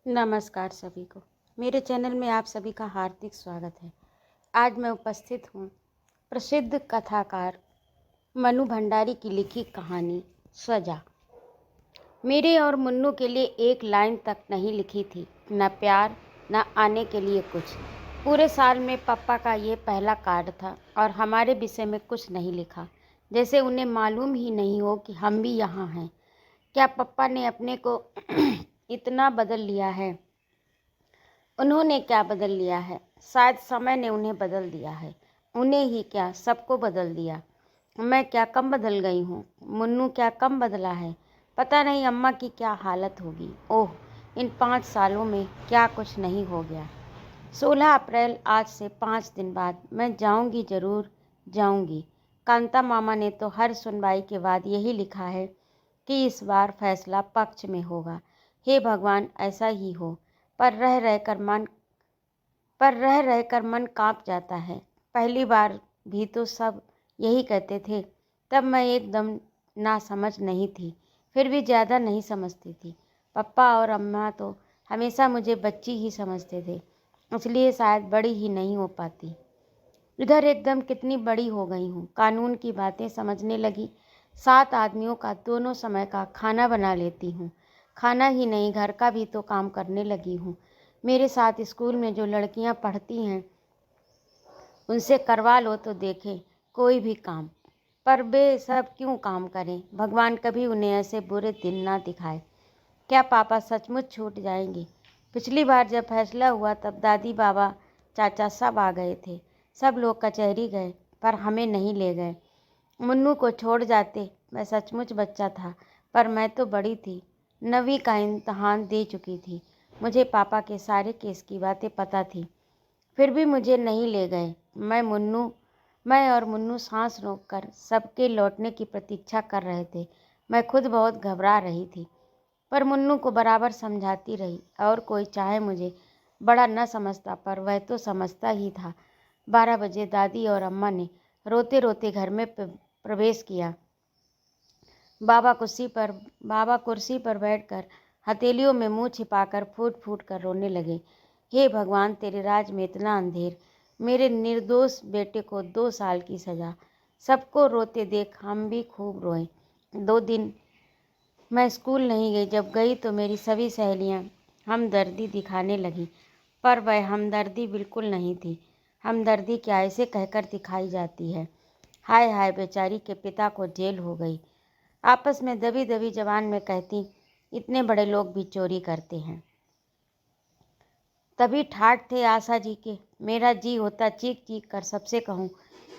नमस्कार सभी को। मेरे चैनल में आप सभी का हार्दिक स्वागत है। आज मैं उपस्थित हूँ प्रसिद्ध कथाकार मनु भंडारी की लिखी कहानी सजा। मेरे और मुन्नू के लिए एक लाइन तक नहीं लिखी थी, न प्यार न आने के लिए कुछ। पूरे साल में पप्पा का ये पहला कार्ड था और हमारे विषय में कुछ नहीं लिखा, जैसे उन्हें मालूम ही नहीं हो कि हम भी यहाँ हैं। क्या पप्पा ने अपने को इतना बदल लिया है? उन्होंने क्या बदल लिया है? शायद समय ने उन्हें बदल दिया है। उन्हें ही क्या, सबको बदल दिया। मैं क्या कम बदल गई हूँ? मुन्नू क्या कम बदला है? पता नहीं अम्मा की क्या हालत होगी। ओह, इन 5 सालों में क्या कुछ नहीं हो गया। 16 अप्रैल, आज से 5 दिन बाद मैं जाऊंगी, जरूर जाऊंगी। कांता मामा ने तो हर सुनवाई के बाद यही लिखा है कि इस बार फैसला पक्ष में होगा। हे भगवान, ऐसा ही हो। पर रह रह कर मन कांप जाता है। पहली बार भी तो सब यही कहते थे। तब मैं एकदम नासमझ नहीं थी, फिर भी ज़्यादा नहीं समझती थी। पप्पा और अम्मा तो हमेशा मुझे बच्ची ही समझते थे, इसलिए शायद बड़ी ही नहीं हो पाती। इधर एकदम कितनी बड़ी हो गई हूँ। कानून की बातें समझने लगी। 7 आदमियों का दोनों समय का खाना बना लेती हूँ। खाना ही नहीं, घर का भी तो काम करने लगी हूँ। मेरे साथ स्कूल में जो लड़कियाँ पढ़ती हैं, उनसे करवा लो तो देखें कोई भी काम। पर वे सब क्यों काम करें? भगवान कभी उन्हें ऐसे बुरे दिन ना दिखाए। क्या पापा सचमुच छूट जाएंगे? पिछली बार जब फैसला हुआ तब दादी, बाबा, चाचा सब आ गए थे। सब लोग कचहरी गए, पर हमें नहीं ले गए। मुन्नू को छोड़ जाते। मैं सचमुच बच्चा था, पर मैं तो बड़ी थी। 9वीं का इम्तहान दे चुकी थी। मुझे पापा के सारे केस की बातें पता थी, फिर भी मुझे नहीं ले गए। मैं और मुन्नू सांस रोककर सबके लौटने की प्रतीक्षा कर रहे थे। मैं खुद बहुत घबरा रही थी, पर मुन्नू को बराबर समझाती रही। और कोई चाहे मुझे बड़ा न समझता, पर वह तो समझता ही था। 12 बजे दादी और अम्मा ने रोते रोते घर में प्रवेश किया। बाबा कुर्सी पर बैठकर हथेलियों में मुंह छिपाकर फूट फूट कर रोने लगे। हे भगवान, तेरे राज में इतना अंधेर। मेरे निर्दोष बेटे को 2 साल की सजा। सबको रोते देख हम भी खूब रोए। 2 दिन मैं स्कूल नहीं गई। जब गई तो मेरी सभी सहेलियां हमदर्दी दिखाने लगी, पर वह हमदर्दी बिल्कुल नहीं थी। हमदर्दी क्या ऐसे कहकर दिखाई जाती है? हाय हाय, बेचारी के पिता को जेल हो गई। आपस में दबी दबी जबान में कहती, इतने बड़े लोग भी चोरी करते हैं। तभी ठाठ थे आशा जी के। मेरा जी होता चीख चीख कर सबसे कहूँ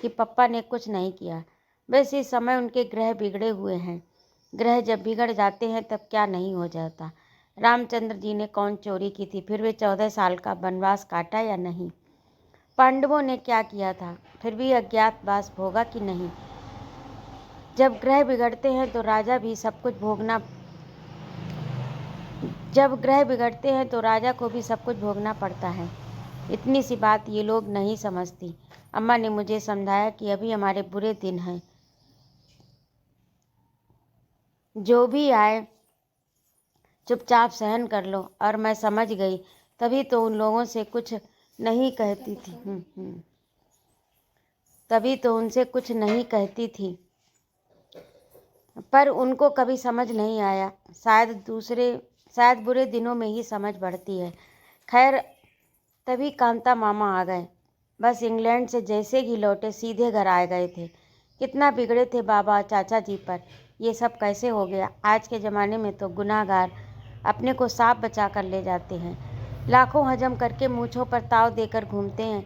कि पप्पा ने कुछ नहीं किया। वैसे इस समय उनके ग्रह बिगड़े हुए हैं। ग्रह जब बिगड़ जाते हैं तब क्या नहीं हो जाता। रामचंद्र जी ने कौन चोरी की थी? फिर वे 14 साल का वनवास काटा या नहीं? पांडवों ने क्या किया था? फिर भी अज्ञातवास भोगा कि नहीं? जब ग्रह बिगड़ते हैं तो राजा भी सब कुछ भोगना जब ग्रह बिगड़ते हैं तो राजा को भी सब कुछ भोगना पड़ता है। इतनी सी बात ये लोग नहीं समझती। अम्मा ने मुझे समझाया कि अभी हमारे बुरे दिन हैं, जो भी आए चुपचाप सहन कर लो। और मैं समझ गई, तभी तो उन लोगों से कुछ नहीं कहती थी। तभी तो उनसे कुछ नहीं कहती थी, पर उनको कभी समझ नहीं आया। शायद बुरे दिनों में ही समझ बढ़ती है। खैर, तभी कांता मामा आ गए। बस इंग्लैंड से जैसे ही लौटे सीधे घर आ गए थे। कितना बिगड़े थे बाबा चाचा जी पर। ये सब कैसे हो गया? आज के ज़माने में तो गुनाहगार अपने को सांप बचा कर ले जाते हैं। लाखों हजम करके मूँछों पर ताव देकर घूमते हैं।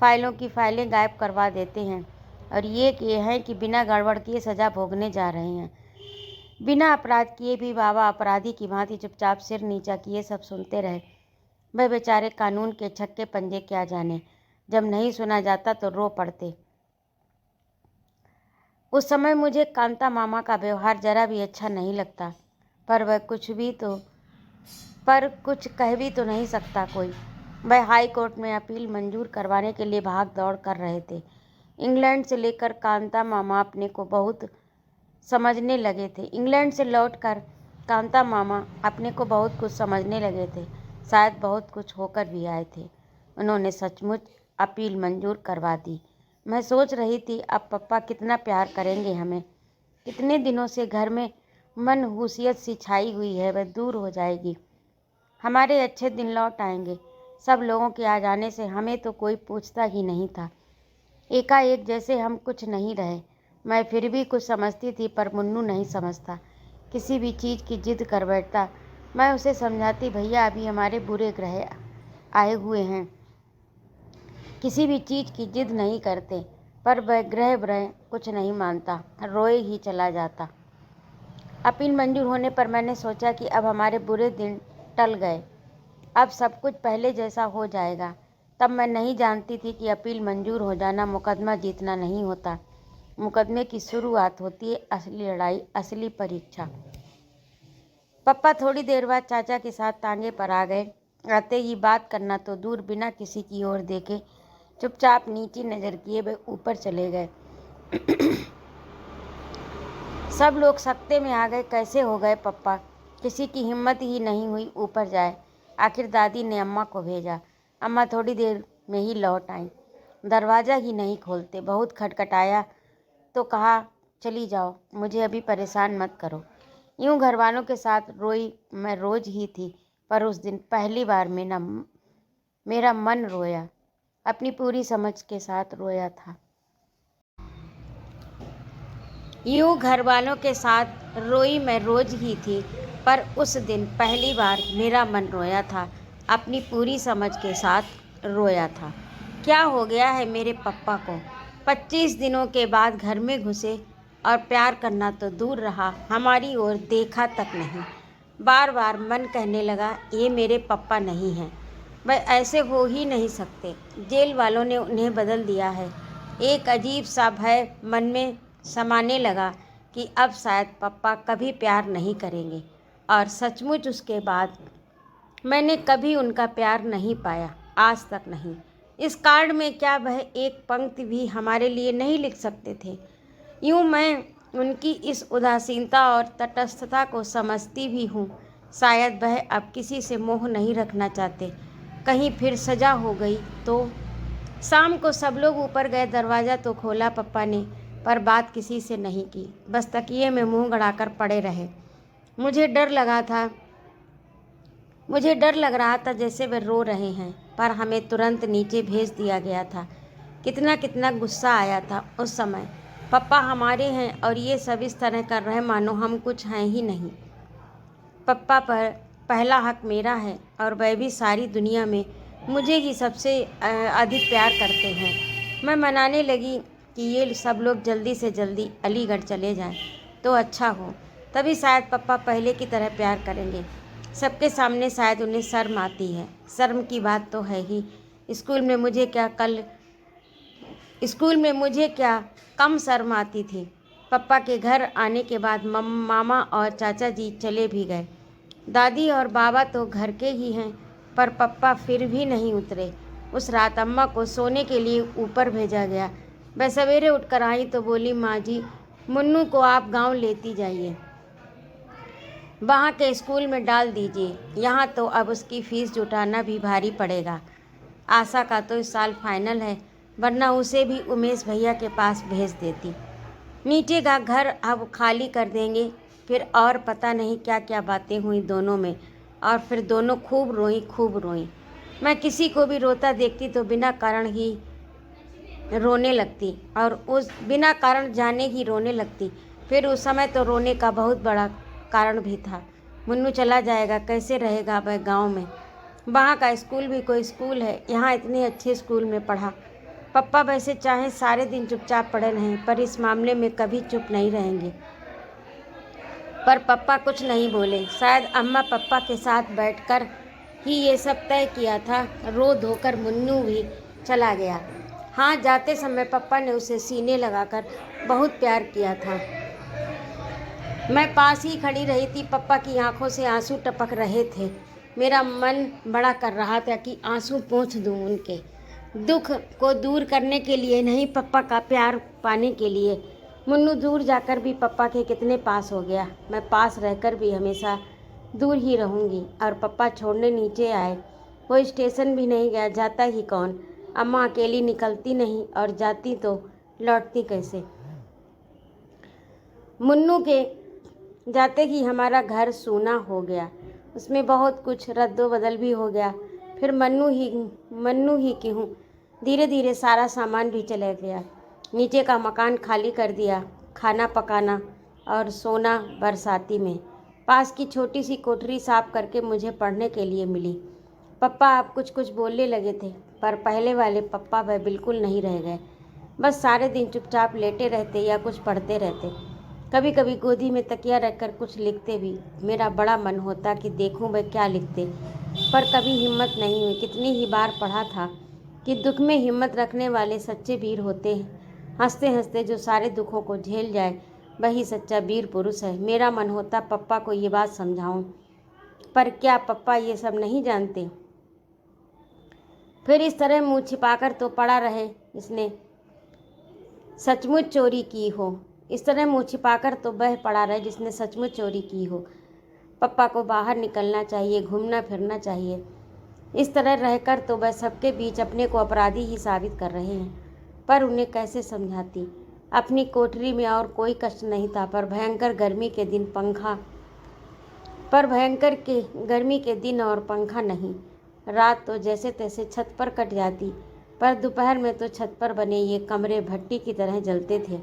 फाइलों की फाइलें गायब करवा देते हैं। और ये है कि बिना गड़बड़ किए सज़ा भोगने जा रहे हैं। बिना अपराध किए भी बाबा अपराधी की भांति चुपचाप सिर नीचा किए सब सुनते रहे। वह बेचारे कानून के छक्के पंजे क्या जाने। जब नहीं सुना जाता तो रो पड़ते। उस समय मुझे कांता मामा का व्यवहार जरा भी अच्छा नहीं लगता, पर कुछ कह भी तो नहीं सकता कोई। वह हाई कोर्ट में अपील मंजूर करवाने के लिए भाग दौड़ कर रहे थे। इंग्लैंड से लेकर कांता मामा अपने को बहुत समझने लगे थे। इंग्लैंड से लौटकर कांता मामा अपने को बहुत कुछ समझने लगे थे। शायद बहुत कुछ होकर भी आए थे। उन्होंने सचमुच अपील मंजूर करवा दी। मैं सोच रही थी अब पप्पा कितना प्यार करेंगे हमें। कितने दिनों से घर में मनहूसियत सी छाई हुई है, वह दूर हो जाएगी। हमारे अच्छे दिन लौट आएंगे। सब लोगों के आ जाने से हमें तो कोई पूछता ही नहीं था। एकाएक जैसे हम कुछ नहीं रहे। मैं फिर भी कुछ समझती थी, पर मुन्नू नहीं समझता। किसी भी चीज़ की जिद कर बैठता। मैं उसे समझाती, भैया अभी हमारे बुरे ग्रह आए हुए हैं, किसी भी चीज़ की जिद नहीं करते, पर वह ग्रह कुछ नहीं मानता, रोए ही चला जाता। अपील मंजूर होने पर मैंने सोचा कि अब हमारे बुरे दिन टल गए, अब सब कुछ पहले जैसा हो जाएगा। तब मैं नहीं जानती थी कि अपील मंजूर हो जाना मुकदमा जीतना नहीं होता। मुकदमे की शुरुआत होती है असली लड़ाई, असली परीक्षा। पप्पा थोड़ी देर बाद चाचा के साथ तांगे पर आ गए। आते ही बात करना तो दूर, बिना किसी की ओर देखे चुपचाप नीची नज़र किए वे ऊपर चले गए। सब लोग सकते में आ गए। कैसे हो गए पप्पा? किसी की हिम्मत ही नहीं हुई ऊपर जाए। आखिर दादी ने अम्मा को भेजा। अम्मा थोड़ी देर में ही लौट आईं। दरवाज़ा ही नहीं खोलते। बहुत खटखटाया तो कहा, चली जाओ, मुझे अभी परेशान मत करो। यूँ घर वालों के साथ रोई मैं रोज ही थी, पर उस दिन पहली बार मेरा मन रोया, अपनी पूरी समझ के साथ रोया था। यूँ घर वालों के साथ रोई मैं रोज ही थी, पर उस दिन पहली बार मेरा मन रोया था, अपनी पूरी समझ के साथ रोया था। क्या हो गया है मेरे पप्पा को? 25 दिनों के बाद घर में घुसे और प्यार करना तो दूर रहा, हमारी ओर देखा तक नहीं। बार बार मन कहने लगा, ये मेरे पप्पा नहीं हैं, वह ऐसे हो ही नहीं सकते। जेल वालों ने उन्हें बदल दिया है। एक अजीब सा भय मन में समाने लगा कि अब शायद पप्पा कभी प्यार नहीं करेंगे। और सचमुच उसके बाद मैंने कभी उनका प्यार नहीं पाया, आज तक नहीं। इस कार्ड में क्या वह एक पंक्ति भी हमारे लिए नहीं लिख सकते थे? यूँ मैं उनकी इस उदासीनता और तटस्थता को समझती भी हूँ। शायद वह अब किसी से मोह नहीं रखना चाहते। कहीं फिर सजा हो गई तो? शाम को सब लोग ऊपर गए। दरवाज़ा तो खोला पप्पा ने, पर बात किसी से नहीं की। बस तकिए में मुंह गड़ाकर पड़े रहे। मुझे डर लग रहा था जैसे वे रो रहे हैं, पर हमें तुरंत नीचे भेज दिया गया था। कितना कितना गुस्सा आया था उस समय। पप्पा हमारे हैं और ये सब इस तरह कर रहे मानो हम कुछ हैं ही नहीं। पप्पा पर पहला हक मेरा है, और वह भी सारी दुनिया में मुझे ही सबसे अधिक प्यार करते हैं। मैं मनाने लगी कि ये सब लोग जल्दी से जल्दी अलीगढ़ चले जाएं तो अच्छा हो, तभी शायद पप्पा पहले की तरह प्यार करेंगे। सबके सामने शायद उन्हें शर्म आती है। शर्म की बात तो है ही। स्कूल में मुझे क्या कम शर्म आती थी। पप्पा के घर आने के बाद मामा और चाचा जी चले भी गए। दादी और बाबा तो घर के ही हैं, पर पप्पा फिर भी नहीं उतरे। उस रात अम्मा को सोने के लिए ऊपर भेजा गया। वह सवेरे उठकर आई तो बोली, माँ जी, मुन्नू को आप गांव लेती जाइए, वहाँ के स्कूल में डाल दीजिए। यहाँ तो अब उसकी फ़ीस जुटाना भी भारी पड़ेगा। आशा का तो इस साल फाइनल है, वरना उसे भी उमेश भैया के पास भेज देती। नीचे का घर अब खाली कर देंगे। फिर और पता नहीं क्या क्या बातें हुई दोनों में, और फिर दोनों खूब रोईं। मैं किसी को भी रोता देखती तो बिना कारण ही रोने लगती, और उस बिना कारण जाने ही रोने लगती। फिर उस समय तो रोने का बहुत बड़ा कारण भी था। मुन्नू चला जाएगा, कैसे रहेगा वह गांव में? वहाँ का स्कूल भी कोई स्कूल है? यहाँ इतने अच्छे स्कूल में पढ़ा। पप्पा वैसे चाहे सारे दिन चुपचाप पड़े रहें, पर इस मामले में कभी चुप नहीं रहेंगे। पर पप्पा कुछ नहीं बोले। शायद अम्मा पप्पा के साथ बैठकर ही ये सब तय किया था। रो धोकर मुन्नू भी चला गया। हाँ, जाते समय पप्पा ने उसे सीने लगाकर बहुत प्यार किया था। मैं पास ही खड़ी रही थी। पप्पा की आंखों से आंसू टपक रहे थे। मेरा मन बड़ा कर रहा था कि आंसू पोंछ दूं उनके दुख को दूर करने के लिए, नहीं पप्पा का प्यार पाने के लिए। मुन्नू दूर जाकर भी पप्पा के कितने पास हो गया। मैं पास रहकर भी हमेशा दूर ही रहूँगी। और पप्पा छोड़ने नीचे आए। वो स्टेशन भी नहीं गया, जाता ही कौन। अम्मा अकेली निकलती नहीं, और जाती तो लौटती कैसे। मुन्नू के जाते ही हमारा घर सूना हो गया। उसमें बहुत कुछ रद्दो बदल भी हो गया। फिर मन्नू ही क्यों, धीरे धीरे सारा सामान भी चला गया। नीचे का मकान खाली कर दिया। खाना पकाना और सोना बरसाती में। पास की छोटी सी कोठरी साफ करके मुझे पढ़ने के लिए मिली। पप्पा अब कुछ कुछ बोलने लगे थे, पर पहले वाले पप्पा वह बिल्कुल नहीं रह गए। बस सारे दिन चुपचाप लेटे रहते या कुछ पढ़ते रहते। कभी कभी गोदी में तकिया रखकर कुछ लिखते भी। मेरा बड़ा मन होता कि देखूं वह क्या लिखते, पर कभी हिम्मत नहीं हुई। कितनी ही बार पढ़ा था कि दुख में हिम्मत रखने वाले सच्चे वीर होते हैं। हंसते हंसते जो सारे दुखों को झेल जाए वही सच्चा वीर पुरुष है। मेरा मन होता पप्पा को ये बात समझाऊं, पर क्या पप्पा ये सब नहीं जानते। फिर इस तरह मुंह छिपाकर तो पड़ा रहे इसने सचमुच चोरी की हो। इस तरह मुंह छिपाकर तो वह पड़ा रहे जिसने सचमुच चोरी की हो। पप्पा को बाहर निकलना चाहिए, घूमना फिरना चाहिए। इस तरह रहकर तो वह सबके बीच अपने को अपराधी ही साबित कर रहे हैं। पर उन्हें कैसे समझाती। अपनी कोठरी में और कोई कष्ट नहीं था, पर भयंकर गर्मी के दिन और पंखा नहीं। रात तो जैसे तैसे छत पर कट जाती, पर दोपहर में तो छत पर बने ये कमरे भट्टी की तरह जलते थे।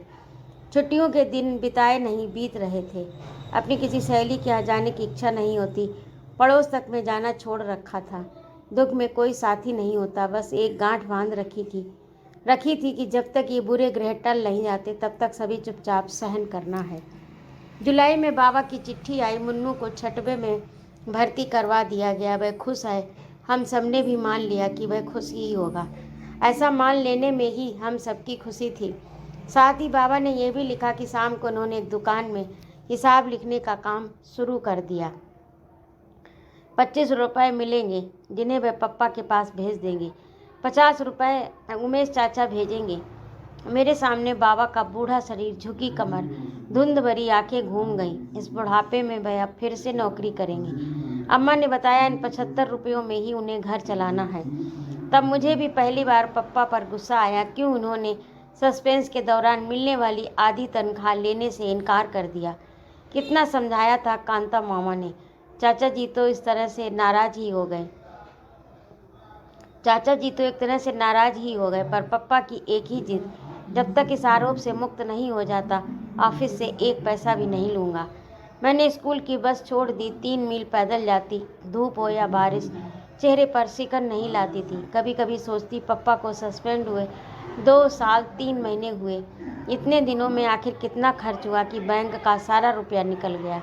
छुट्टियों के दिन बिताए नहीं बीत रहे थे। अपनी किसी सहेली के यहाँ जाने की इच्छा नहीं होती। पड़ोस तक में जाना छोड़ रखा था। दुख में कोई साथी नहीं होता, बस एक गांठ बांध रखी थी कि जब तक ये बुरे ग्रह टल नहीं जाते तब तक सभी चुपचाप सहन करना है। जुलाई में बाबा की चिट्ठी आई। मुन्नू को छठवे में भर्ती करवा दिया गया। वह खुश है। हम सबने भी मान लिया कि वह खुश ही होगा। ऐसा मान लेने में ही हम सबकी खुशी थी। साथ ही बाबा ने यह भी लिखा कि शाम को उन्होंने एक दुकान में हिसाब लिखने का काम शुरू कर दिया। 25 रुपये मिलेंगे, जिन्हें वह पप्पा के पास भेज देंगे। 50 रुपये उमेश चाचा भेजेंगे। मेरे सामने बाबा का बूढ़ा शरीर, झुकी कमर, धुंध भरी आंखें घूम गईं। इस बुढ़ापे में वह अब फिर से नौकरी करेंगे। अम्मा ने बताया इन 75 रुपयों में ही उन्हें घर चलाना है। तब मुझे भी पहली बार पप्पा पर गुस्सा आया। क्यों उन्होंने सस्पेंस के दौरान मिलने वाली आधी तनख्वाह लेने से इनकार कर दिया। कितना समझाया था कांता मामा ने। चाचा जी तो एक तरह से नाराज ही हो गए। पर पप्पा की एक ही जिद, जब तक इस आरोप से मुक्त नहीं हो जाता ऑफिस से एक पैसा भी नहीं लूँगा। मैंने स्कूल की बस छोड़ दी। 3 मील पैदल जाती, धूप हो या बारिश, चेहरे पर सिकन नहीं लाती थी। कभी कभी सोचती पप्पा को सस्पेंड हुए 2 साल 3 महीने हुए। इतने दिनों में आखिर कितना खर्च हुआ कि बैंक का सारा रुपया निकल गया।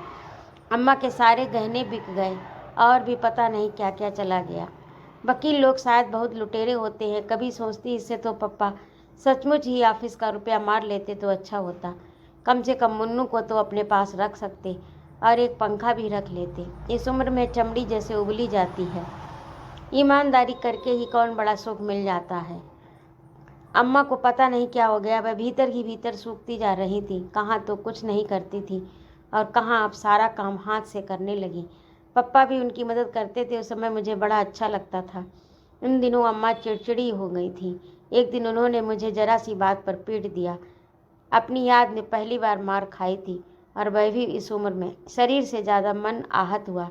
अम्मा के सारे गहने बिक गए और भी पता नहीं क्या क्या चला गया। वकील लोग शायद बहुत लुटेरे होते हैं। कभी सोचती इससे तो पप्पा सचमुच ही ऑफिस का रुपया मार लेते तो अच्छा होता। कम से कम मुन्नू को तो अपने पास रख सकते और एक पंखा भी रख लेते। इस उम्र में चमड़ी जैसे उबली जाती है। ईमानदारी करके ही कौन बड़ा सुख मिल जाता है। अम्मा को पता नहीं क्या हो गया। वह भीतर ही भीतर सूखती जा रही थी। कहाँ तो कुछ नहीं करती थी और कहाँ अब सारा काम हाथ से करने लगी। पप्पा भी उनकी मदद करते थे। उस समय मुझे बड़ा अच्छा लगता था। उन दिनों अम्मा चिड़चिड़ी हो गई थी। एक दिन उन्होंने मुझे जरा सी बात पर पीट दिया। अपनी याद में पहली बार मार खाई थी, और वह भी इस उम्र में। शरीर से ज़्यादा मन आहत हुआ।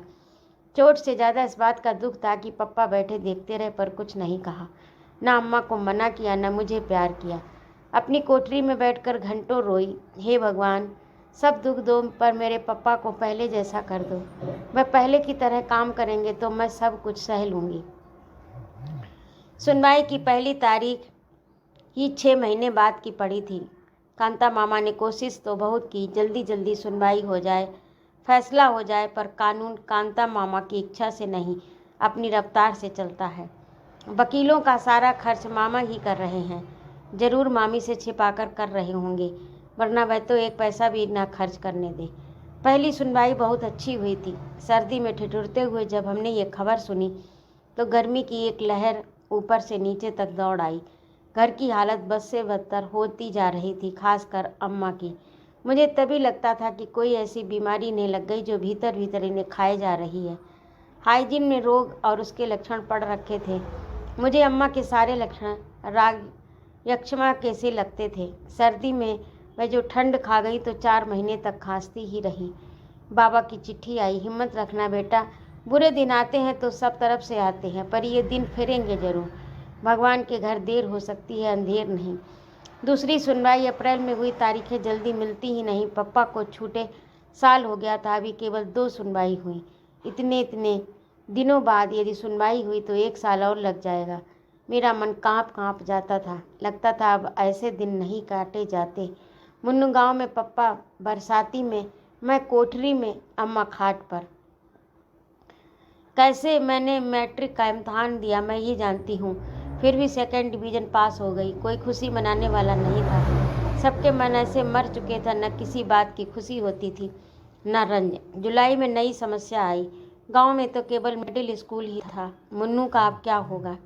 चोट से ज़्यादा इस बात का दुख था कि पप्पा बैठे देखते रहे पर कुछ नहीं कहा। न अम्मा को मना किया, न मुझे प्यार किया। अपनी कोठरी में बैठकर घंटों रोई। हे भगवान, सब दुख दो, पर मेरे पप्पा को पहले जैसा कर दो। वह पहले की तरह काम करेंगे तो मैं सब कुछ सह लूँगी। सुनवाई की पहली तारीख ही 6 महीने बाद की पड़ी थी। कांता मामा ने कोशिश तो बहुत की, जल्दी जल्दी सुनवाई हो जाए, फैसला हो जाए, पर कानून कांता मामा की इच्छा से नहीं, अपनी रफ्तार से चलता है। वकीलों का सारा खर्च मामा ही कर रहे हैं। जरूर मामी से छिपाकर कर रहे होंगे, वरना वह तो एक पैसा भी ना खर्च करने दे। पहली सुनवाई बहुत अच्छी हुई थी। सर्दी में ठिठुरते हुए जब हमने ये खबर सुनी तो गर्मी की एक लहर ऊपर से नीचे तक दौड़ आई। घर की हालत बद से बदतर होती जा रही थी, खासकर अम्मा की। मुझे तभी लगता था कि कोई ऐसी बीमारी इन्हें लग गई जो भीतर भीतर इन्हें खाए जा रही है। हाइजीन में रोग और उसके लक्षण पड़ रखे थे। मुझे अम्मा के सारे लक्षण राग यक्ष्मा कैसे लगते थे। सर्दी में वह जो ठंड खा गई तो 4 महीने तक खांसती ही रही। बाबा की चिट्ठी आई, हिम्मत रखना बेटा, बुरे दिन आते हैं तो सब तरफ से आते हैं, पर ये दिन फिरेंगे जरूर। भगवान के घर देर हो सकती है, अंधेर नहीं। दूसरी सुनवाई अप्रैल में हुई, तारीखें जल्दी मिलती ही नहीं। पप्पा को छूटे साल हो गया था, अभी केवल 2 सुनवाई हुई। इतने इतने दिनों बाद यदि सुनवाई हुई तो 1 साल और लग जाएगा। मेरा मन काँप काँप जाता था। लगता था अब ऐसे दिन नहीं काटे जाते। मुन्नू गांव में पप्पा बरसाती में, मैं कोठरी में, अम्मा खाट पर। कैसे मैंने मैट्रिक का इम्तहान दिया मैं ही जानती हूँ, फिर भी 2nd डिवीज़न पास हो गई। कोई खुशी मनाने वाला नहीं था। सबके मन ऐसे मर चुके थे, न किसी बात की खुशी होती थी न रंज। जुलाई में नई समस्या आई। गांव में तो केवल मिडिल स्कूल ही था। मुन्नू का अब क्या होगा,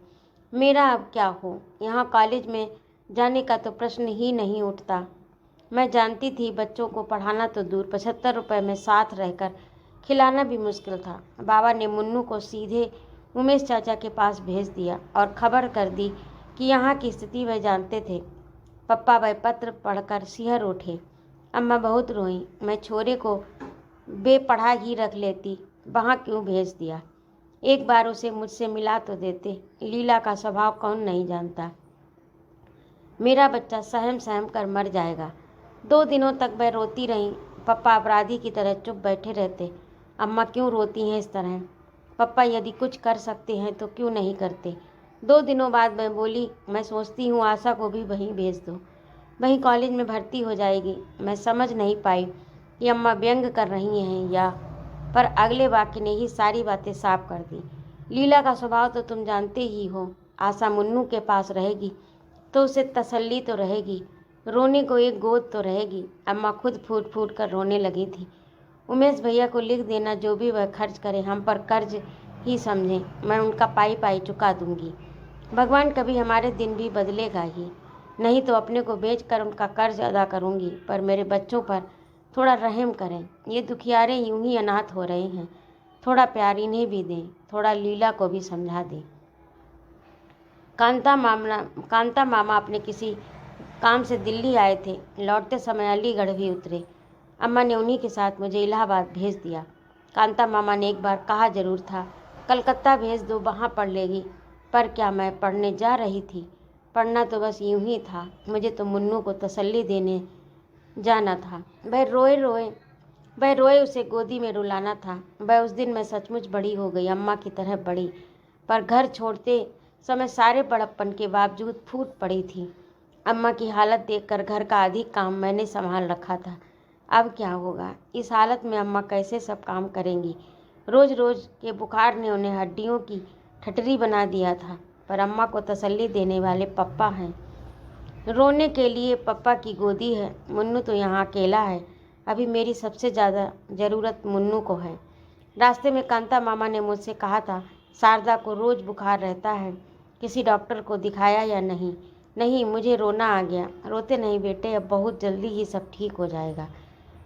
मेरा अब क्या हो। यहाँ कॉलेज में जाने का तो प्रश्न ही नहीं उठता। मैं जानती थी बच्चों को पढ़ाना तो दूर, 75 रुपये में साथ रहकर खिलाना भी मुश्किल था। बाबा ने मुन्नू को सीधे उमेश चाचा के पास भेज दिया और खबर कर दी कि यहाँ की स्थिति वह जानते थे। पप्पा वह पत्र पढ़कर सिहर उठे। अम्मा बहुत रोईं। मैं छोरे को बेपढ़ा ही रख लेती, वहाँ क्यों भेज दिया। एक बार उसे मुझसे मिला तो देते। लीला का स्वभाव कौन नहीं जानता। मेरा बच्चा सहम सहम कर मर जाएगा। 2 दिनों तक वह रोती रही। पप्पा अपराधी की तरह चुप बैठे रहते। अम्मा क्यों रोती हैं इस तरह। पप्पा यदि कुछ कर सकते हैं तो क्यों नहीं करते। 2 दिनों बाद मैं बोली, मैं सोचती हूँ आशा को भी वहीं भेज दो, वहीं कॉलेज में भर्ती हो जाएगी। मैं समझ नहीं पाई कि अम्मा व्यंग कर रही हैं या, पर अगले वाक्य ने ही सारी बातें साफ कर दी। लीला का स्वभाव तो तुम जानते ही हो। आशा मुन्नू के पास रहेगी तो उसे तसल्ली तो रहेगी, रोने को एक गोद तो रहेगी। अम्मा खुद फूट फूट कर रोने लगी थी। उमेश भैया को लिख देना, जो भी वह खर्च करे हम पर कर्ज ही समझें, मैं उनका पाई पाई चुका दूंगी। भगवान कभी हमारे दिन भी बदलेगा ही, नहीं तो अपने को बेच कर उनका कर्ज अदा करूंगी। पर मेरे बच्चों पर थोड़ा रहम करें, ये दुखियारे यूं ही अनाथ हो रहे हैं। थोड़ा प्यार इन्हें भी दें, थोड़ा लीला को भी समझा दें। कांता मामा अपने किसी काम से दिल्ली आए थे। लौटते समय अलीगढ़ भी उतरे। अम्मा ने उन्हीं के साथ मुझे इलाहाबाद भेज दिया। कांता मामा ने एक बार कहा जरूर था, कलकत्ता भेज दो, वहाँ पढ़ लेगी। पर क्या मैं पढ़ने जा रही थी। पढ़ना तो बस यूं ही था। मुझे तो मुन्नू को तसल्ली देने जाना था। वह रोए उसे गोदी में रुलाना था। वह उस दिन मैं सचमुच बड़ी हो गई, अम्मा की तरह बड़ी। पर घर छोड़ते समय सारे बड़प्पन के बावजूद फूट पड़ी थी। अम्मा की हालत देखकर घर का अधिक काम मैंने संभाल रखा था। अब क्या होगा। इस हालत में अम्मा कैसे सब काम करेंगी। रोज़ रोज़ के बुखार ने उन्हें हड्डियों की ठठरी बना दिया था। पर अम्मा को तसल्ली देने वाले पप्पा हैं। रोने के लिए पप्पा की गोदी है। मुन्नू तो यहाँ अकेला है। अभी मेरी सबसे ज़्यादा ज़रूरत मुन्नू को है। रास्ते में कांता मामा ने मुझसे कहा था, शारदा को रोज़ बुखार रहता है, किसी डॉक्टर को दिखाया या नहीं। नहीं, मुझे रोना आ गया। रोते नहीं बेटे, अब बहुत जल्दी ही सब ठीक हो जाएगा।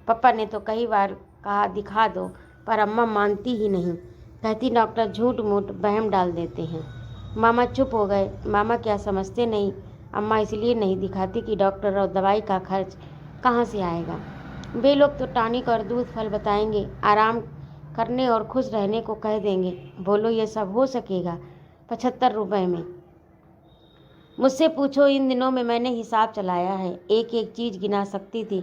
पप्पा ने तो कई बार कहा दिखा दो, पर अम्मा मानती ही नहीं। कहती डॉक्टर झूठ मूठ बहम डाल देते हैं। मामा चुप हो गए। मामा क्या समझते नहीं। अम्मा इसलिए नहीं दिखाती कि डॉक्टर और दवाई का खर्च कहाँ से आएगा। वे लोग तो टॉनिक और दूध फल बताएंगे, आराम करने और खुश रहने को कह देंगे। बोलो ये सब हो सकेगा 75 रुपये में। मुझसे पूछो, इन दिनों में मैंने हिसाब चलाया है, एक एक चीज़ गिना सकती थी,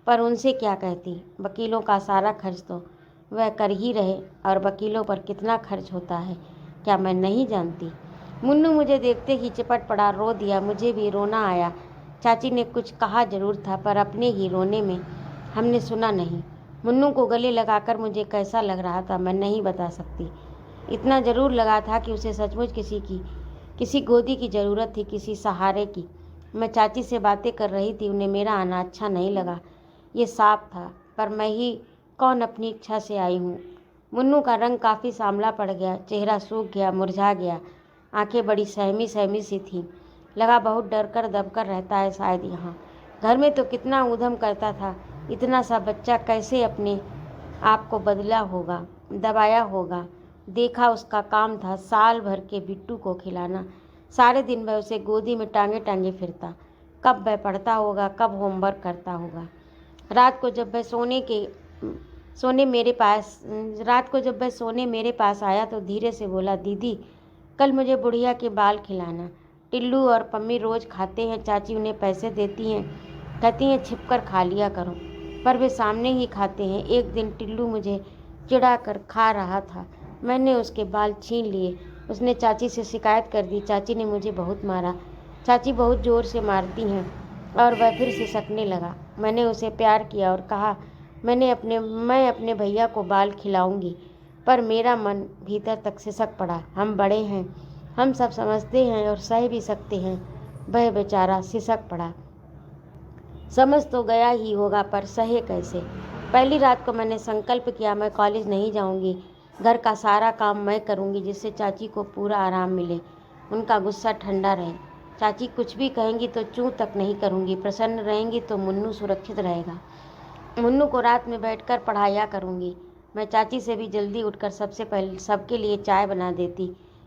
पर उनसे क्या कहती। वकीलों का सारा खर्च तो वह कर ही रहे, और वकीलों पर कितना खर्च होता है क्या मैं नहीं जानती। मुन्नू मुझे देखते ही चिपट पड़ा, रो दिया। मुझे भी रोना आया। चाची ने कुछ कहा जरूर था, पर अपने ही रोने में हमने सुना नहीं। मुन्नू को गले लगाकर मुझे कैसा लग रहा था मैं नहीं बता सकती। इतना ज़रूर लगा था कि उसे सचमुच किसी गोदी की ज़रूरत थी, किसी सहारे की। मैं चाची से बातें कर रही थी, उन्हें मेरा आना अच्छा नहीं लगा, ये साफ था। पर मैं ही कौन अपनी इच्छा से आई हूँ। मुन्नू का रंग काफ़ी सांवला पड़ गया, चेहरा सूख गया, मुरझा गया, आंखें बड़ी सहमी सहमी सी थीं। लगा बहुत डर कर दब कर रहता है शायद यहाँ। घर में तो कितना ऊधम करता था, इतना सा बच्चा कैसे अपने आप को बदला होगा, दबाया होगा। देखा उसका काम था साल भर के बिट्टू को खिलाना। सारे दिन वह उसे गोदी में टांगे टांगे फिरता। कब वह पढ़ता होगा, कब होमवर्क करता होगा। रात को जब वह सोने मेरे पास आया तो धीरे से बोला, दीदी कल मुझे बुढ़िया के बाल खिलाना। टिल्लू और पम्मी रोज़ खाते हैं, चाची उन्हें पैसे देती हैं, कहती हैं छिप कर खा लिया करो, पर वे सामने ही खाते हैं। एक दिन टिल्लू मुझे चिढ़ा कर खा रहा था, मैंने उसके बाल छीन लिए। उसने चाची से शिकायत कर दी। चाची ने मुझे बहुत मारा। चाची बहुत ज़ोर से मारती हैं। और वह फिर सिसकने लगा। मैंने उसे प्यार किया और कहा मैं अपने भैया को बाल खिलाऊंगी, पर मेरा मन भीतर तक सिसक पड़ा। हम बड़े हैं, हम सब समझते हैं और सह भी सकते हैं। वह बेचारा सिसक पड़ा। समझ तो गया ही होगा, पर सहे कैसे। पहली रात को मैंने संकल्प किया मैं कॉलेज नहीं जाऊंगी, घर का सारा काम मैं करूंगी, जिससे चाची को पूरा आराम मिले, उनका गुस्सा ठंडा रहे। चाची कुछ भी कहेंगी तो चूं तक नहीं करूंगी। प्रसन्न रहेंगी तो मुन्नू सुरक्षित रहेगा। मुन्नू को रात में बैठकर पढ़ाया करूंगी। मैं चाची से भी जल्दी उठकर सबसे पहले सबके लिए चाय बना देती,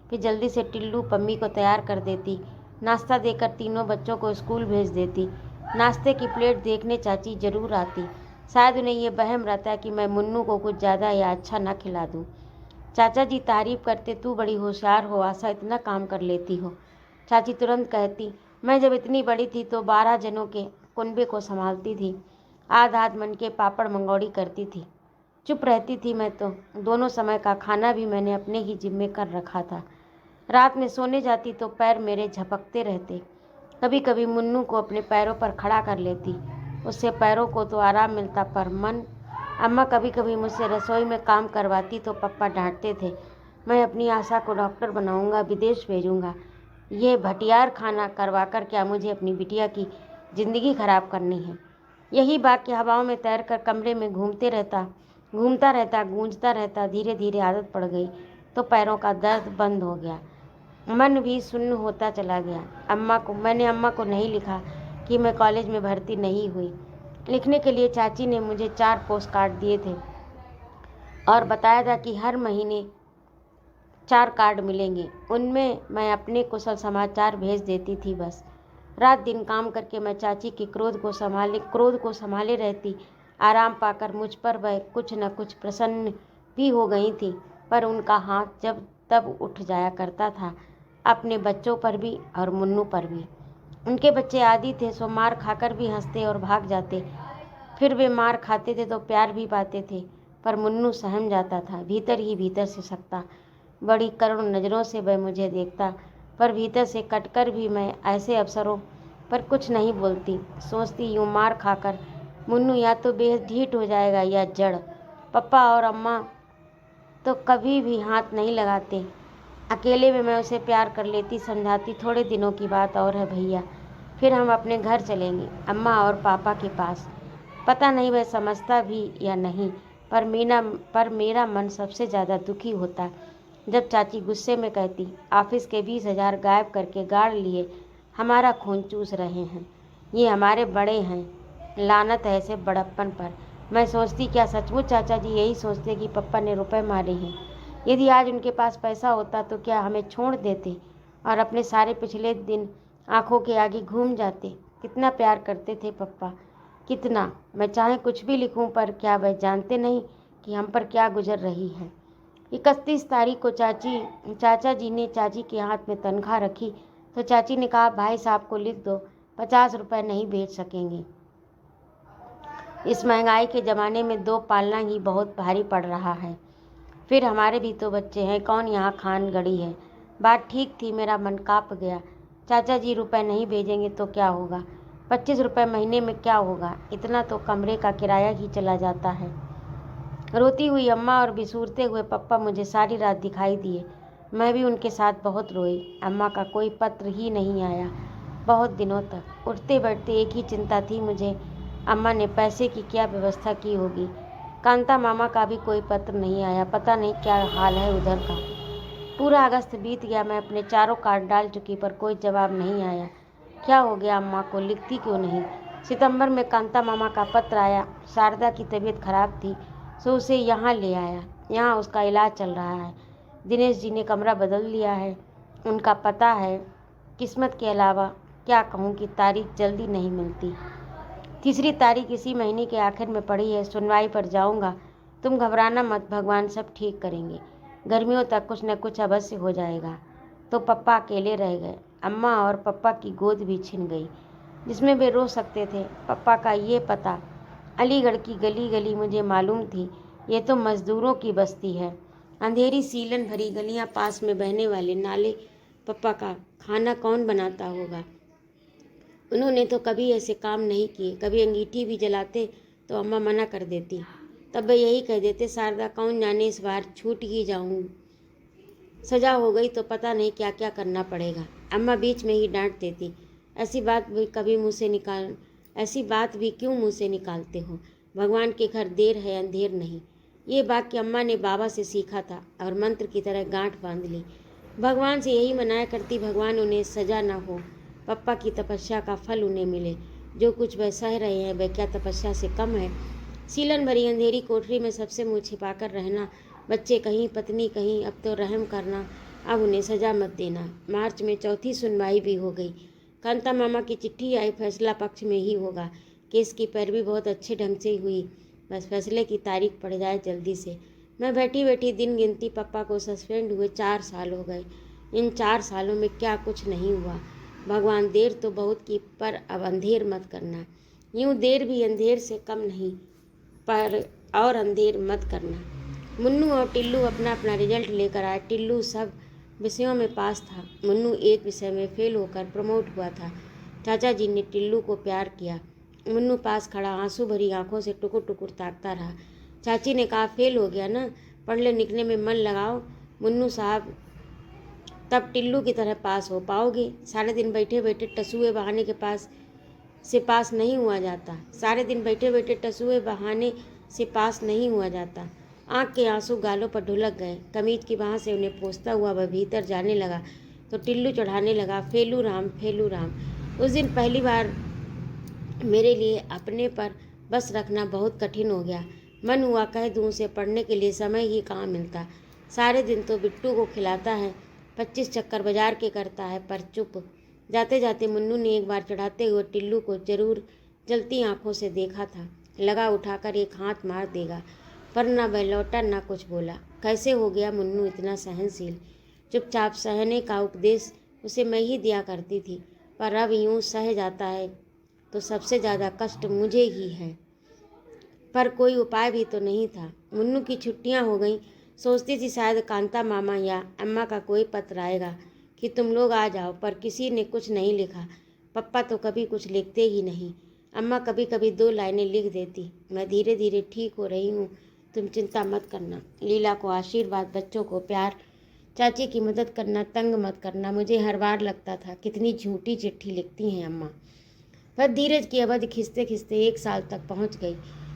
फिर जल्दी से टिल्लू पम्मी को तैयार कर देती, नाश्ता देकर तीनों बच्चों को स्कूल भेज देती। नाश्ते की प्लेट देखने चाची जरूर आती। शायद उन्हें ये वहम रहता कि मैं मुन्नू को कुछ ज़्यादा या अच्छा ना खिला दूँ। चाचा जी तारीफ करते, तू बड़ी होशियार हो आशा, इतना काम कर लेती हो। चाची तुरंत कहती, मैं जब इतनी बड़ी थी तो 12 जनों के कुनबे को संभालती थी, आध आध मन के पापड़ मंगौड़ी करती थी। चुप रहती थी मैं तो। दोनों समय का खाना भी मैंने अपने ही जिम्मे कर रखा था। रात में सोने जाती तो पैर मेरे झपकते रहते। कभी कभी मुन्नू को अपने पैरों पर खड़ा कर लेती, उससे पैरों को तो आराम मिलता, पर मन। अम्मा कभी कभी मुझसे रसोई में काम करवाती तो पापा डांटते थे। मैं अपनी आशा को डॉक्टर बनाऊंगा, विदेश भेजूंगा। ये भटियार खाना करवाकर क्या मुझे अपनी बिटिया की ज़िंदगी खराब करनी है। यही वाक्य हवाओं में तैरकर कमरे में घूमता रहता, गूंजता रहता। धीरे धीरे आदत पड़ गई तो पैरों का दर्द बंद हो गया, मन भी शून्य होता चला गया। मैंने अम्मा को नहीं लिखा कि मैं कॉलेज में भर्ती नहीं हुई। लिखने के लिए चाची ने मुझे 4 पोस्ट कार्ड दिए थे और बताया था कि हर महीने 4 कार्ड मिलेंगे। उनमें मैं अपने कुशल समाचार भेज देती थी बस। रात दिन काम करके मैं चाची के क्रोध को संभाले रहती। आराम पाकर मुझ पर वह कुछ न कुछ प्रसन्न भी हो गई थी, पर उनका हाथ जब तब उठ जाया करता था, अपने बच्चों पर भी और मुन्नू पर भी। उनके बच्चे आदी थे, सो मार खाकर भी हंसते और भाग जाते। फिर वे मार खाते थे तो प्यार भी पाते थे, पर मुन्नू सहम जाता था, भीतर ही भीतर से सकता। बड़ी करुण नज़रों से वह मुझे देखता, पर भीतर से कटकर भी मैं ऐसे अवसरों पर कुछ नहीं बोलती। सोचती यूँ मार खाकर मुन्नू या तो बेहद ढीठ हो जाएगा या जड़। पापा और अम्मा तो कभी भी हाथ नहीं लगाते। अकेले में मैं उसे प्यार कर लेती, समझाती, थोड़े दिनों की बात और है भैया, फिर हम अपने घर चलेंगे, अम्मा और पापा के पास। पता नहीं वह समझता भी या नहीं, पर मेरा मन सबसे ज़्यादा दुखी होता जब चाची गुस्से में कहती, ऑफिस के 20,000 गायब करके गाड़ लिए, हमारा खून चूस रहे हैं, ये हमारे बड़े हैं, लानत है ऐसे बड़प्पन पर। मैं सोचती क्या सचमुच चाचा जी यही सोचते कि पप्पा ने रुपए मारे हैं। यदि आज उनके पास पैसा होता तो क्या हमें छोड़ देते और अपने सारे पिछले दिन आंखों के आगे घूम जाते। कितना प्यार करते थे पप्पा, कितना। मैं चाहे कुछ भी लिखूं, पर क्या वह जानते नहीं कि हम पर क्या गुजर रही है। 31 तारीख को चाचा जी ने चाची के हाथ में तनख्वाह रखी तो चाची ने कहा, भाई साहब को लिख दो, 50 रुपये नहीं भेज सकेंगे। इस महंगाई के ज़माने में 2 पालना ही बहुत भारी पड़ रहा है। फिर हमारे भी तो बच्चे हैं, कौन यहाँ खान गड़ी है। बात ठीक थी, मेरा मन काँप गया। चाचा जी रुपए नहीं भेजेंगे तो क्या होगा। 25 रुपये महीने में क्या होगा, इतना तो कमरे का किराया ही चला जाता है। रोती हुई अम्मा और बिसूरते हुए पप्पा मुझे सारी रात दिखाई दिए। मैं भी उनके साथ बहुत रोई। अम्मा का कोई पत्र ही नहीं आया बहुत दिनों तक। उठते बैठते एक ही चिंता थी मुझे, अम्मा ने पैसे की क्या व्यवस्था की होगी। कांता मामा का भी कोई पत्र नहीं आया, पता नहीं क्या हाल है उधर का। पूरा अगस्त बीत गया, मैं अपने 4 कार्ड डाल चुकी, पर कोई जवाब नहीं आया। क्या हो गया अम्मा को, लिखती क्यों नहीं। सितंबर में कांता मामा का पत्र आया। शारदा की तबीयत खराब थी, सो उसे यहाँ ले आया। यहाँ उसका इलाज चल रहा है। दिनेश जी ने कमरा बदल लिया है। उनका पता है। किस्मत के अलावा क्या कहूँ कि तारीख जल्दी नहीं मिलती। तीसरी तारीख इसी महीने के आखिर में पड़ी है। सुनवाई पर जाऊँगा। तुम घबराना मत, भगवान सब ठीक करेंगे। गर्मियों तक कुछ न कुछ अवश्य हो जाएगा। तो पप्पा अकेले रह गए। अम्मा और पप्पा की गोद भी छिन गई, जिसमें वे रो सकते थे। पप्पा का ये पता अलीगढ़ की गली गली मुझे मालूम थी। ये तो मज़दूरों की बस्ती है। अंधेरी सीलन भरी गलियां, पास में बहने वाले नाले। पप्पा का खाना कौन बनाता होगा? उन्होंने तो कभी ऐसे काम नहीं किए। कभी अंगीठी भी जलाते तो अम्मा मना कर देती। तब वे यही कह देते, शारदा कौन जाने इस बार छूट ही जाऊँ, सजा हो गई तो पता नहीं क्या क्या करना पड़ेगा। अम्मा बीच में ही डांट देती, ऐसी बात भी क्यों मुँह से निकालते हो? भगवान के घर देर है अंधेर नहीं। ये वाक्य अम्मा ने बाबा से सीखा था और मंत्र की तरह गांठ बांध ली। भगवान से यही मनाया करती, भगवान उन्हें सजा न हो, पप्पा की तपस्या का फल उन्हें मिले। जो कुछ वह सह रहे हैं वह क्या तपस्या से कम है? सीलन भरी अंधेरी कोठरी में सबसे मुँह छिपाकर रहना, बच्चे कहीं पत्नी कहीं, अब तो रहम करना, अब उन्हें सजा मत देना। मार्च में चौथी सुनवाई भी हो गई। कांता मामा की चिट्ठी आई, फैसला पक्ष में ही होगा। केस की पैरवी बहुत अच्छे ढंग से हुई, बस फैसले की तारीख पड़ जाए जल्दी से। मैं बैठी बैठी दिन गिनती। पप्पा को सस्पेंड हुए 4 साल हो गए। इन 4 सालों में क्या कुछ नहीं हुआ। भगवान देर तो बहुत की, पर अब अंधेर मत करना। यूँ देर भी अंधेर से कम नहीं, पर और अंधेर मत करना। मुन्नू और टिल्लू अपना अपना रिजल्ट लेकर आए। टिल्लू सब विषयों में पास था। मुन्नू एक विषय में फेल होकर प्रमोट हुआ था। चाचा जी ने टिल्लू को प्यार किया। मुन्नू पास खड़ा आंसू भरी आंखों से टुकुर टुकुर ताकता रहा। चाची ने कहा, फेल हो गया ना, पढ़ने लिखने में मन लगाओ मुन्नू साहब, तब टिल्लू की तरह पास हो पाओगे। सारे दिन बैठे बैठे टसुए बहाने के पास से पास नहीं हुआ जाता। सारे दिन बैठे बैठे टसुए बहाने से पास नहीं हुआ जाता। आँख के आंसू गालों पर ढुलक गए। कमीज की बाह से उन्हें पोंछता हुआ वह भीतर जाने लगा तो टिल्लू चढ़ाने लगा, फेलू राम फेलू राम। उस दिन पहली बार मेरे लिए अपने पर बस रखना बहुत कठिन हो गया। मन हुआ कह दूँ, उसे पढ़ने के लिए समय ही कहाँ मिलता। सारे दिन तो बिट्टू को खिलाता है, 25 चक्कर बाजार के करता है, पर चुप। जाते जाते मुन्नू ने एक बार चढ़ाते हुए टिल्लू को जरूर जलती आंखों से देखा था। लगा उठाकर एक हाथ मार देगा, पर न वह लौटा न कुछ बोला। कैसे हो गया मुन्नू इतना सहनशील? चुपचाप सहने का उपदेश उसे मैं ही दिया करती थी, पर अब यूँ सह जाता है तो सबसे ज़्यादा कष्ट मुझे ही है। पर कोई उपाय भी तो नहीं था। मुन्नू की छुट्टियां हो गईं। सोचती थी शायद कांता मामा या अम्मा का कोई पत्र आएगा कि तुम लोग आ जाओ, पर किसी ने कुछ नहीं लिखा। पप्पा तो कभी कुछ लिखते ही नहीं। अम्मा कभी कभी 2 लाइनें लिख देती, मैं धीरे धीरे ठीक हो रही हूँ, तुम चिंता मत करना। लीला को आशीर्वाद, बच्चों को प्यार, चाची की मदद करना, तंग मत करना। मुझे हर बार लगता था कितनी झूठी चिट्ठी लिखती हैं अम्मा। पर धीरज की अवधि खिंचते खिंचते 1 साल तक पहुंच गई।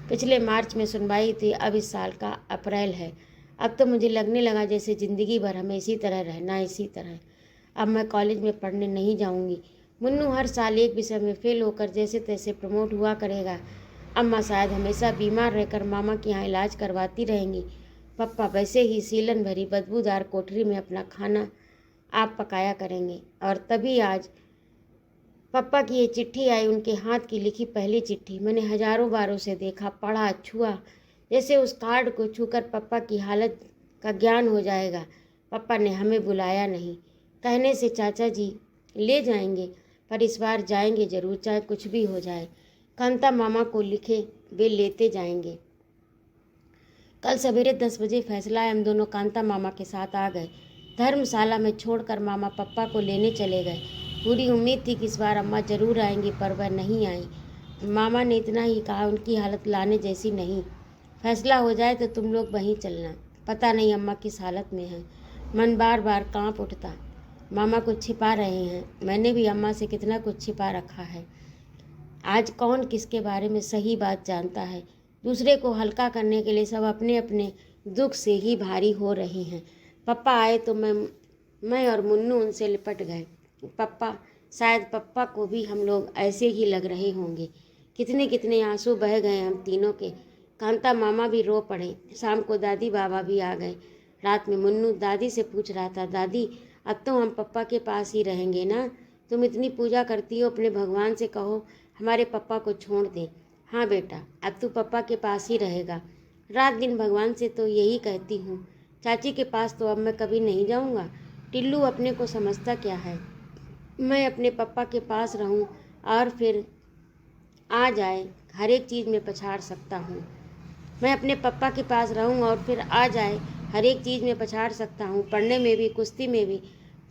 पिछले मार्च में सुनवाई थी, अब इस साल का अप्रैल है। अब तो मुझे लगने लगा जैसे ज़िंदगी भर हमें इसी तरह रहना, इसी तरह। अब मैं कॉलेज में पढ़ने नहीं जाऊंगी। मुन्नू हर साल एक विषय में फेल होकर जैसे तैसे प्रमोट हुआ करेगा। अम्मा शायद हमेशा बीमार रहकर मामा के यहाँ इलाज करवाती रहेंगी। पप्पा वैसे ही सीलन भरी बदबूदार कोठरी में अपना खाना आप पकाया करेंगे। और तभी आज पप्पा की ये चिट्ठी आई, उनके हाथ की लिखी पहली चिट्ठी। मैंने हजारों बार उसे देखा, पढ़ा, छुआ, जैसे उस कार्ड को छूकर पप्पा की हालत का ज्ञान हो जाएगा। पप्पा ने हमें बुलाया नहीं। कहने से चाचा जी ले जाएंगे, पर इस बार जाएंगे जरूर, चाहे कुछ भी हो जाए। कांता मामा को लिखे, वे लेते जाएंगे। कल सवेरे 10 बजे फैसला है। हम दोनों कांता मामा के साथ आ गए। धर्मशाला में छोड़कर मामा पप्पा को लेने चले गए। पूरी उम्मीद थी कि इस बार अम्मा जरूर आएंगी, पर वह नहीं आई। मामा ने इतना ही कहा, उनकी हालत लाने जैसी नहीं। फैसला हो जाए तो तुम लोग वहीं चलना। पता नहीं अम्मा किस हालत में है। मन बार बार कांप उठता। मामा कुछ छिपा रहे हैं। मैंने भी अम्मा से कितना कुछ छिपा रखा है। आज कौन किसके बारे में सही बात जानता है। दूसरे को हल्का करने के लिए सब अपने अपने दुख से ही भारी हो रहे हैं। पप्पा आए तो मैं और मुन्नू उनसे लिपट गए। शायद पप्पा को भी हम लोग ऐसे ही लग रहे होंगे। कितने कितने आंसू बह गए हम तीनों के। कांता मामा भी रो पड़े। शाम को दादी बाबा भी आ गए। रात में मुन्नू दादी से पूछ रहा था, दादी अब तो हम पप्पा के पास ही रहेंगे ना? तुम इतनी पूजा करती हो, अपने भगवान से कहो हमारे पप्पा को छोड़ दें। हाँ बेटा, अब तू पप्पा के पास ही रहेगा। रात दिन भगवान से तो यही कहती हूँ। चाची के पास तो अब मैं कभी नहीं जाऊँगा। टिल्लू अपने को समझता क्या है? मैं अपने पप्पा के पास रहूं और फिर आ जाए हर एक चीज़ में पछाड़ सकता हूँ। मैं अपने पप्पा के पास रहूं और फिर आ जाए हर एक चीज़ में पछाड़ सकता हूँ। पढ़ने में भी, कुश्ती में भी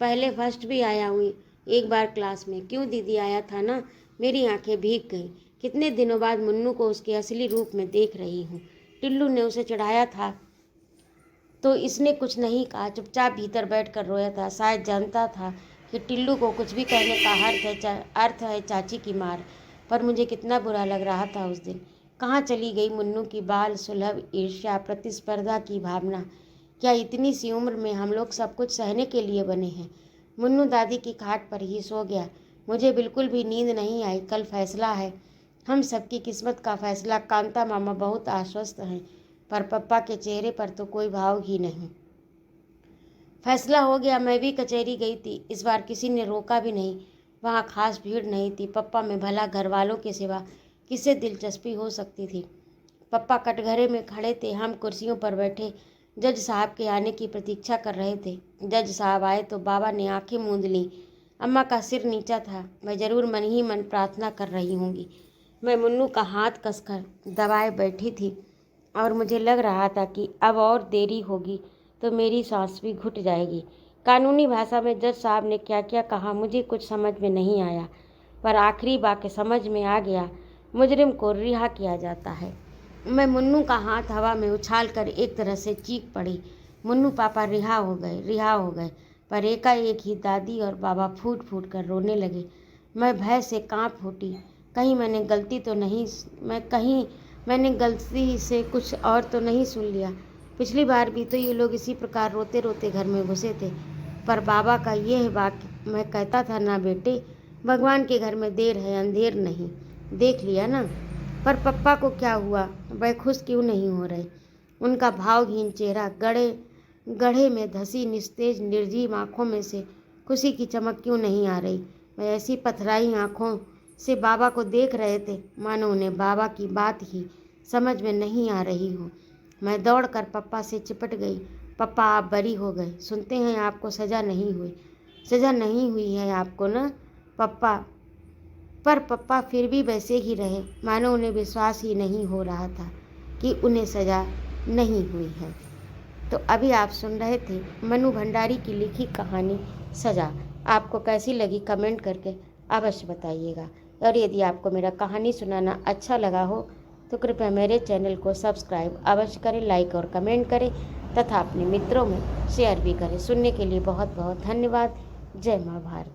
पहले फर्स्ट भी आया हूँ एक बार क्लास में। क्यों दीदी, आया था ना? मेरी आंखें भीग गईं। कितने दिनों बाद मुन्नू को उसके असली रूप में देख रही हूँ। टिल्लू ने उसे चढ़ाया था तो इसने कुछ नहीं कहा, चुपचाप भीतर बैठकर रोया था। शायद जानता था कि टिल्लू को कुछ भी कहने का अर्थ है चाची की मार। पर मुझे कितना बुरा लग रहा था उस दिन। कहाँ चली गई मुन्नू की बाल सुलभ ईर्ष्या, प्रतिस्पर्धा की भावना? क्या इतनी सी उम्र में हम लोग सब कुछ सहने के लिए बने हैं? मुन्नू दादी की खाट पर ही सो गया। मुझे बिल्कुल भी नींद नहीं आई। कल फैसला है, हम सबकी किस्मत का फैसला। कांता मामा बहुत आश्वस्त हैं, पर पप्पा के चेहरे पर तो कोई भाव ही नहीं। फैसला हो गया। मैं भी कचहरी गई थी। इस बार किसी ने रोका भी नहीं। वहाँ खास भीड़ नहीं थी। पप्पा में भला घर वालों के सिवा किससे दिलचस्पी हो सकती थी? पप्पा कटघरे में खड़े थे, हम कुर्सियों पर बैठे जज साहब के आने की प्रतीक्षा कर रहे थे। जज साहब आए तो बाबा ने आंखें मूंद लीं। अम्मा का सिर नीचा था। मैं जरूर मन ही मन प्रार्थना कर रही होंगी। मैं मुन्नू का हाथ कसकर दबाए बैठी थी और मुझे लग रहा था कि अब और देरी होगी तो मेरी सांस भी घुट जाएगी। कानूनी भाषा में जज साहब ने क्या क्या कहा मुझे कुछ समझ में नहीं आया, पर आखिरी वाक्य समझ में आ गया, मुजरिम को रिहा किया जाता है। मैं मुन्नू का हाथ हवा में उछाल कर एक तरह से चीख पड़ी, मुन्नू पापा रिहा हो गए, रिहा हो गए। पर एकाएक ही दादी और बाबा फूट फूट कर रोने लगे। मैं भय से कांप उठी। कहीं मैंने गलती से कुछ और तो नहीं सुन लिया। पिछली बार भी तो ये लोग इसी प्रकार रोते रोते घर में घुसे थे। पर बाबा का यह वाक्य, मैं कहता था ना बेटे, भगवान के घर में देर है अंधेर नहीं। देख लिया ना? पर पप्पा को क्या हुआ? वह खुश क्यों नहीं हो रहे? उनका भावहीन चेहरा, गढ़े में धसी निस्तेज निर्जीव आँखों में से खुशी की चमक क्यों नहीं आ रही? वह ऐसी पथराई आँखों से बाबा को देख रहे थे मानो उन्हें बाबा की बात ही समझ में नहीं आ रही हो। मैं दौड़कर पप्पा से चिपट गई। पप्पा, आप बरी हो गए। सुनते हैं आपको सज़ा नहीं हुई। सज़ा नहीं हुई है आपको ना पप्पा? पर पप्पा फिर भी वैसे ही रहे, मानो उन्हें विश्वास ही नहीं हो रहा था कि उन्हें सज़ा नहीं हुई है। तो अभी आप सुन रहे थे मनु भंडारी की लिखी कहानी सज़ा। आपको कैसी लगी कमेंट करके अवश्य बताइएगा। और यदि आपको मेरा कहानी सुनाना अच्छा लगा हो तो कृपया मेरे चैनल को सब्सक्राइब अवश्य करें, लाइक और कमेंट करें तथा अपने मित्रों में शेयर भी करें। सुनने के लिए बहुत बहुत धन्यवाद। जय माँ भारत।